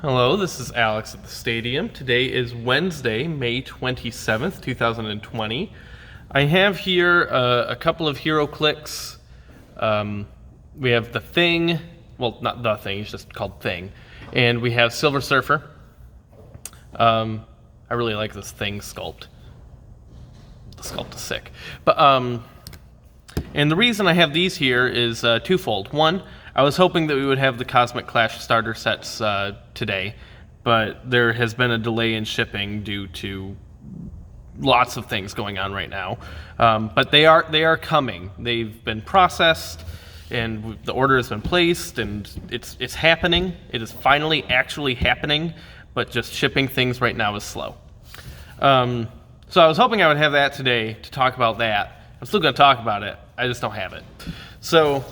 Hello, this is Alex at the Stadium. Today is Wednesday, May 27th, 2020. I have here a couple of Heroclix. We have the Thing, well, not the Thing, it's just called Thing. And we have Silver Surfer. I really like this Thing sculpt. The sculpt is sick. And the reason I have these here is twofold. One, I was hoping that we would have the Cosmic Clash starter sets today, but there has been a delay in shipping due to lots of things going on right now. But they are coming. They've been processed, and the order has been placed, and it's happening. It is finally actually happening, but just shipping things right now is slow. So I was hoping I would have that today to talk about that. I'm still going to talk about it. I just don't have it. So,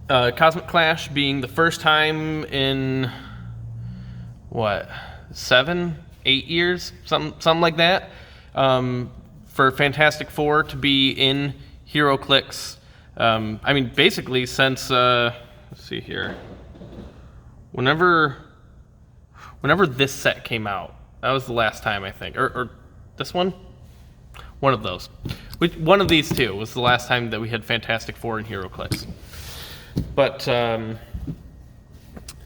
Cosmic Clash being the first time in, 7, 8 years? Something like that. For Fantastic Four to be in Heroclix. Basically since, let's see here. Whenever this set came out, that was the last time, I think. Or this one? One of those. One of these two was the last time that we had Fantastic Four in Heroclix. But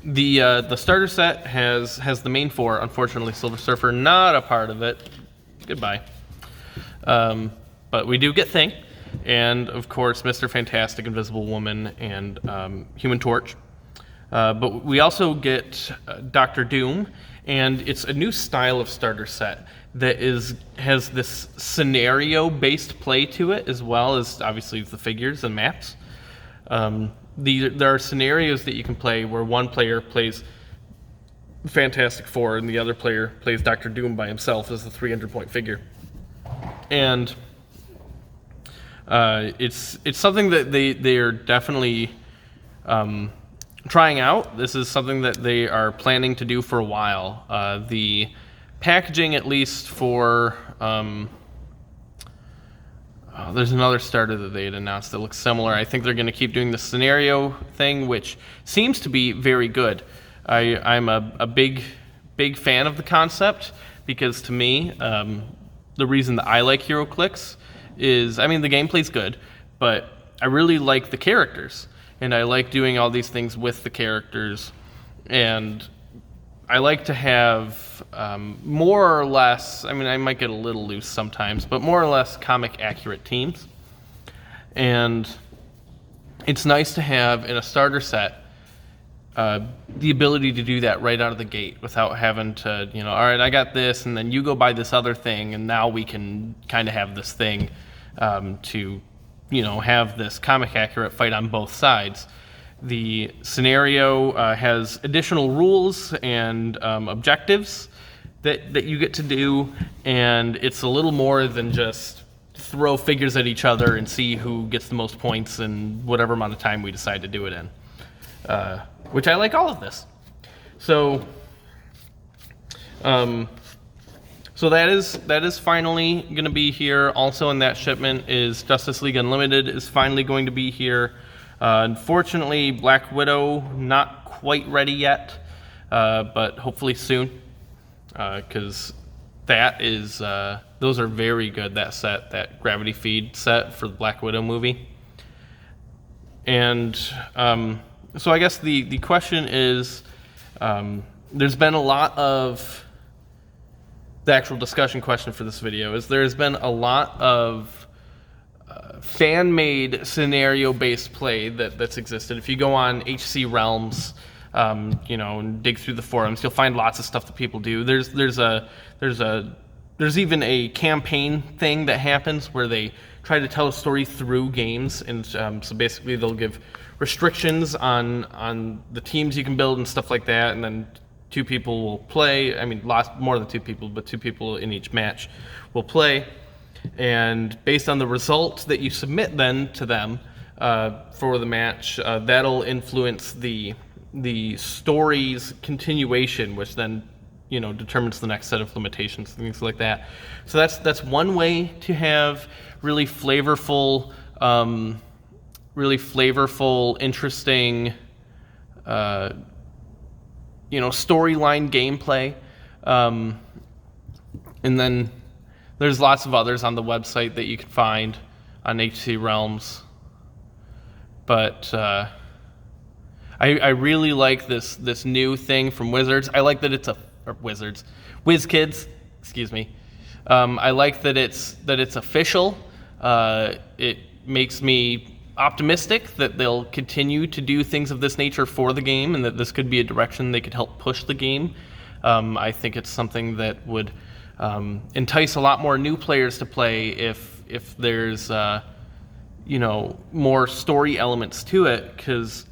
the starter set has the main four. Unfortunately, Silver Surfer not a part of it. Goodbye. But we do get Thing, and of course Mr. Fantastic, Invisible Woman, and Human Torch. But we also get Doctor Doom, and it's a new style of starter set that has this scenario-based play to it, as well as obviously the figures and maps. There are scenarios that you can play where one player plays Fantastic Four and the other player plays Doctor Doom by himself as the 300-point figure. And it's something that they are definitely trying out. This is something that they are planning to do for a while. The packaging, at least for there's another starter that they had announced that looks similar. I think they're going to keep doing the scenario thing, which seems to be very good. I'm a big fan of the concept, because to me, the reason that I like Heroclix is, the gameplay's good, but I really like the characters, and I like doing all these things with the characters, and I like to have more or less, I might get a little loose sometimes, but more or less comic accurate teams. And it's nice to have in a starter set the ability to do that right out of the gate without having to, all right, I got this, and then you go buy this other thing, and now we can kind of have this thing to, have this comic accurate fight on both sides. The scenario has additional rules and objectives that you get to do, and it's a little more than just throw figures at each other and see who gets the most points in whatever amount of time we decide to do it in, which I like all of this. So that is finally going to be here. Also in that shipment is Justice League Unlimited is finally going to be here. Unfortunately, Black Widow not quite ready yet, but hopefully soon, because those are very good, that Gravity Feed set for the Black Widow movie. And so I guess the question is, there's been a lot of, the actual discussion question for this video is, there's been a lot of fan-made scenario-based play that's existed. If you go on HC Realms, and dig through the forums, you'll find lots of stuff that people do. There's even a campaign thing that happens where they try to tell a story through games, and so basically they'll give restrictions on the teams you can build and stuff like that, and then two people will play. Lots more than two people, but two people in each match will play. And based on the results that you submit then to them for the match, that'll influence the story's continuation, which then determines the next set of limitations, things like that. So that's one way to have really flavorful, interesting storyline gameplay. And then there's lots of others on the website that you can find on HC Realms. But I really like this new thing from Wizards. I like that it's WizKids, excuse me. I like that it's official. It makes me optimistic that they'll continue to do things of this nature for the game, and that this could be a direction they could help push the game. I think it's something that would entice a lot more new players to play if there's more story elements to it, because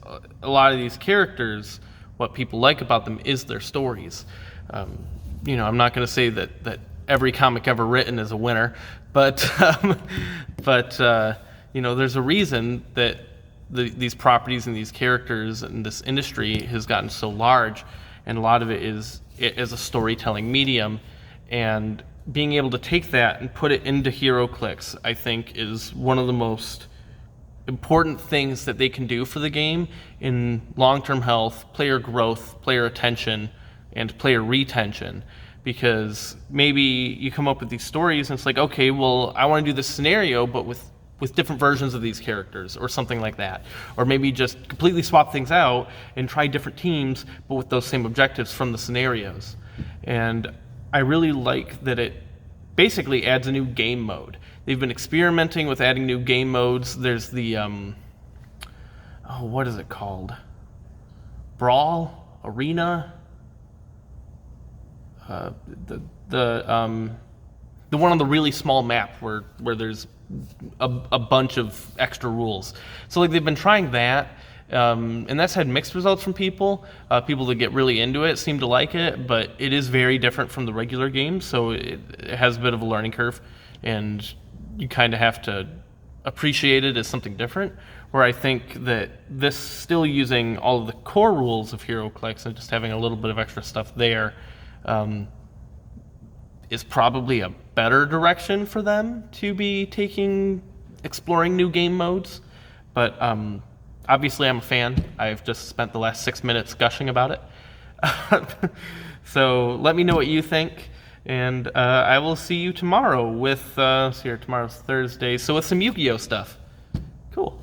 a lot of these characters, what people like about them is their stories. I'm not going to say that every comic ever written is a winner, but there's a reason that these properties and these characters and this industry has gotten so large, and a lot of it is a storytelling medium. And being able to take that and put it into Heroclix, I think, is one of the most important things that they can do for the game in long-term health, player growth, player attention, and player retention. Because maybe you come up with these stories and it's like, okay, well, I want to do this scenario, but with different versions of these characters or something like that. Or maybe just completely swap things out and try different teams, but with those same objectives from the scenarios. And I really like that it basically adds a new game mode. They've been experimenting with adding new game modes. There's the, what is it called? Brawl? Arena? The one on the really small map where there's a bunch of extra rules. So they've been trying that, and that's had mixed results from people. People that get really into it seem to like it, but it is very different from the regular game, so it has a bit of a learning curve, and you kind of have to appreciate it as something different. Where I think that this, still using all of the core rules of Heroclix and just having a little bit of extra stuff there, is probably a better direction for them to be exploring new game modes. But obviously I'm a fan. I've just spent the last 6 minutes gushing about it. So let me know what you think, and I will see you tomorrow with, tomorrow's Thursday, so with some Yu-Gi-Oh stuff. Cool.